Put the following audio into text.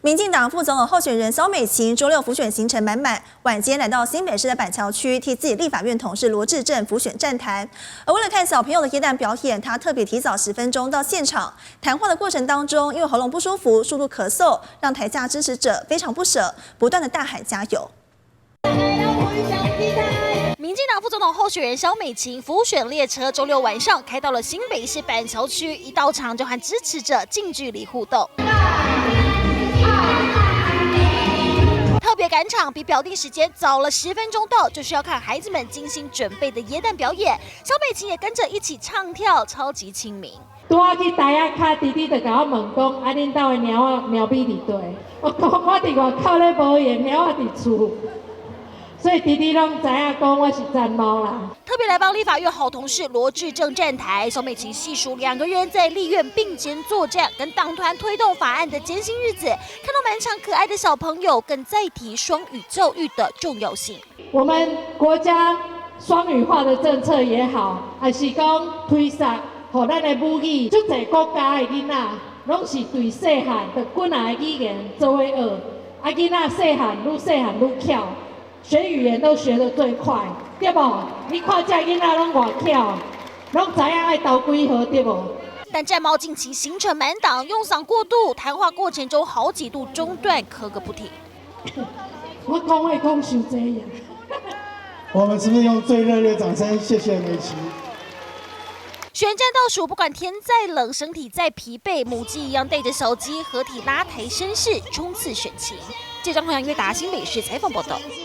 民进党副总统候选人萧美琴周六辅选行程满满，晚间来到新北市的板桥区，替自己立法院同事罗志正辅选站台。而为了看小朋友的耶诞表演，他特别提早10分钟到现场。谈话的过程当中，因为喉咙不舒服，数度咳嗽，让台下支持者非常不舍，不断的大喊加油。民进党副总统候选人萧美琴辅选列车周六晚上开到了新北市板桥区，一到场就和支持者近距离互动。特别赶场，比表定时间早了10分钟到，就是要看孩子们精心准备的耶诞表演。萧美琴也跟着一起唱跳，超级亲民。拄仔去台仔卡，弟弟就甲我问讲，啊，恁兜的猫咪伫地？我讲我伫外口咧无闲，猫仔伫厝。所以弟弟拢知影讲我是战猫啦。特别来帮立法院好同事罗志正站台，萧美琴细数2个人在立院并肩作战，跟党团推动法案的艰辛日子，看到满场可爱的小朋友，更再提双语教育的重要性。我们国家双语化的政策也好，还是讲推萨，互咱的母语，足侪国家的囡仔拢是对细汉的几下的语言做伙学，啊囡仔细汉愈巧。学语言都学得最快，对不？你看这囡仔拢偌巧，拢知影爱投几号，对不？但战猫近期行程满档，用嗓过度，谈话过程中好几度中断，咳个不停。我讲话讲伤济呀。我们是不是用最热烈掌声谢谢美琪？选战倒数，不管天再冷，身体再疲惫，母鸡一样带着小鸡合体拉抬声势，冲刺选情。记者张宏阳约达新北市采访报道。